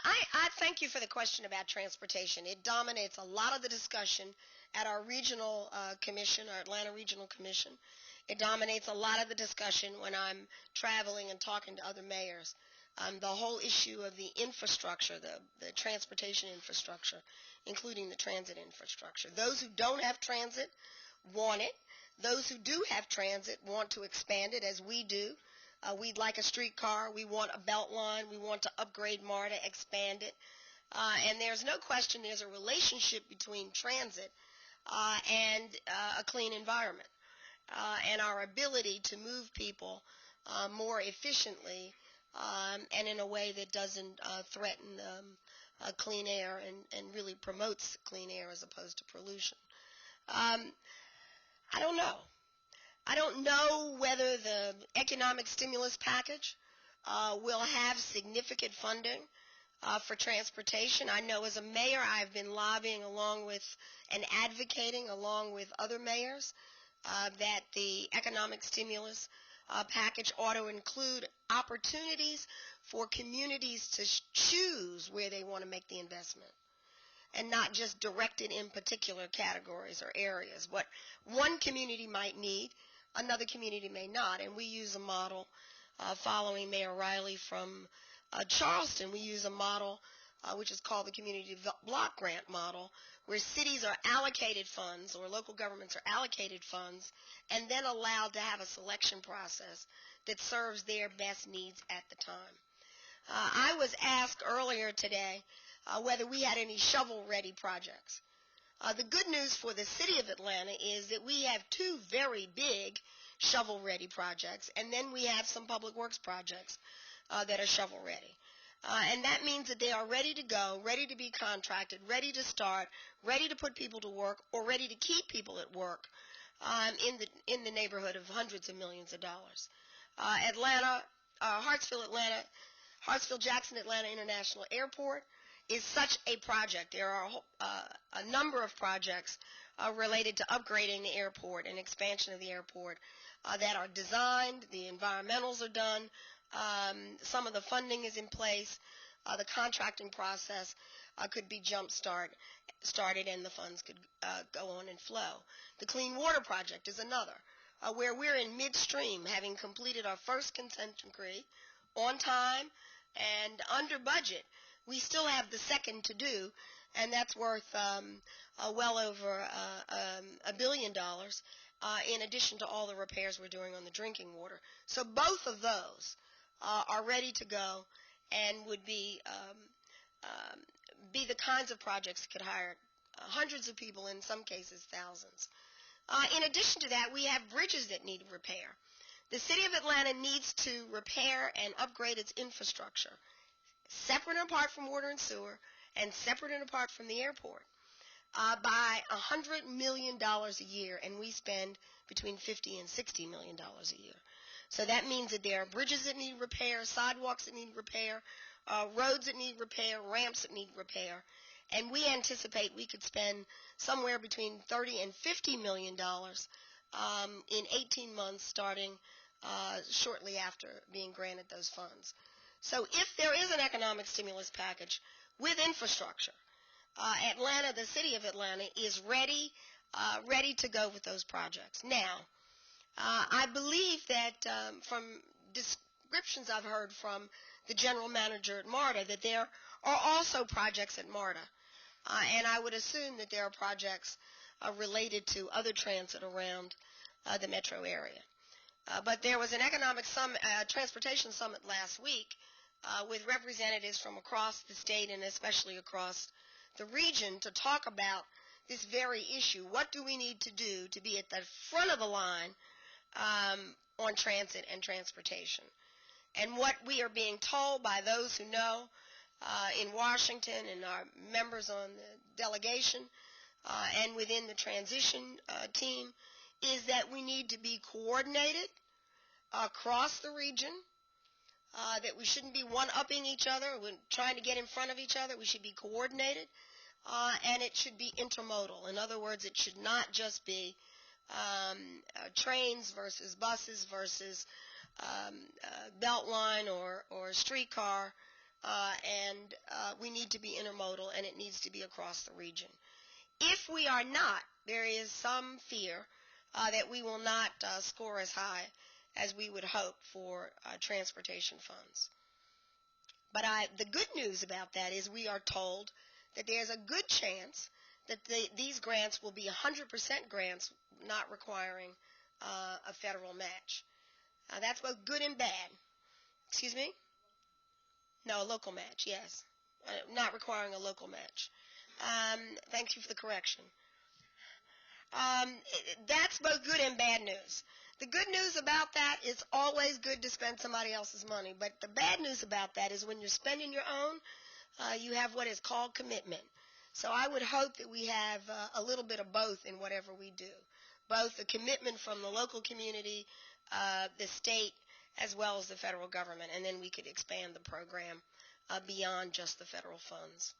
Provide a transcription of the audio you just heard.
I thank you for the question about transportation. It dominates a lot of the discussion at our regional commission, our Atlanta Regional Commission. It dominates a lot of the discussion when I'm traveling and talking to other mayors. The whole issue of the infrastructure, the transportation infrastructure, including the transit infrastructure. Those who don't have transit want it. Those who do have transit want to expand it, as we do. We'd like a streetcar. We want a belt line. We want to upgrade MARTA, expand it. And there's no question there's a relationship between transit and a clean environment and our ability to move people more efficiently and in a way that doesn't threaten clean air and really promotes clean air as opposed to pollution. I don't know. I don't know whether the economic stimulus package will have significant funding for transportation. I know as a mayor I've been lobbying along with and advocating along with other mayors that the economic stimulus package ought to include opportunities for communities to choose where they want to make the investment, and not just directed in particular categories or areas. What one community might need, another community may not. And we use a model following Mayor Riley from Charleston. We use a model which is called the Community Block Grant model, where cities are allocated funds or local governments are allocated funds and then allowed to have a selection process that serves their best needs at the time. I was asked earlier today whether we had any shovel-ready projects. The good news for the city of Atlanta is that we have two very big shovel-ready projects, and then we have some public works projects that are shovel-ready. And that means that they are ready to go, ready to be contracted, ready to start, ready to put people to work, or ready to keep people at work in the neighborhood of hundreds of millions of dollars. Hartsfield-Jackson Atlanta International Airport is such a project. There are a number of projects related to upgrading the airport and expansion of the airport that are designed. The environmentals are done. Some of the funding is in place. The contracting process could be started and the funds could go on and flow. The Clean Water Project is another, where we're in midstream, having completed our first consent decree on time and under budget. We still have the second to do, and that's worth well over $1 billion in addition to all the repairs we're doing on the drinking water. So both of those are ready to go and would be the kinds of projects that could hire hundreds of people, in some cases thousands. In addition to that, we have bridges that need repair. The city of Atlanta needs to repair and upgrade its infrastructure, separate and apart from water and sewer, and separate and apart from the airport, by $100 million a year, and we spend between $50 and $60 million a year. So that means that there are bridges that need repair, sidewalks that need repair, roads that need repair, ramps that need repair, and we anticipate we could spend somewhere between $30 and $50 million in 18 months, starting shortly after being granted those funds. So if there is an economic stimulus package with infrastructure, Atlanta, the city of Atlanta, is ready to go with those projects. Now, I believe that from descriptions I've heard from the general manager at MARTA that there are also projects at MARTA, and I would assume that there are projects related to other transit around the metro area. But there was an economic transportation summit last week with representatives from across the state and especially across the region to talk about this very issue. What do we need to do to be at the front of the line on transit and transportation? And what we are being told by those who know in Washington and our members on the delegation and within the transition team is that we need to be coordinated across the region, that we shouldn't be one-upping each other, we're trying to get in front of each other. We should be coordinated, and it should be intermodal. In other words, it should not just be trains versus buses versus beltline or streetcar we need to be intermodal, and it needs to be across the region. If we are not, there is some fear that we will not score as high as we would hope for transportation funds. But the good news about that is we are told that there's a good chance that these grants will be 100% grants, not requiring a federal match. That's both good and bad. Excuse me? No, a local match, yes. Not requiring a local match. Thank you for the correction. That's both good and bad news. The good news about that is always good to spend somebody else's money. But the bad news about that is when you're spending your own, you have what is called commitment. So I would hope that we have a little bit of both in whatever we do. Both the commitment from the local community, the state, as well as the federal government. And then we could expand the program beyond just the federal funds.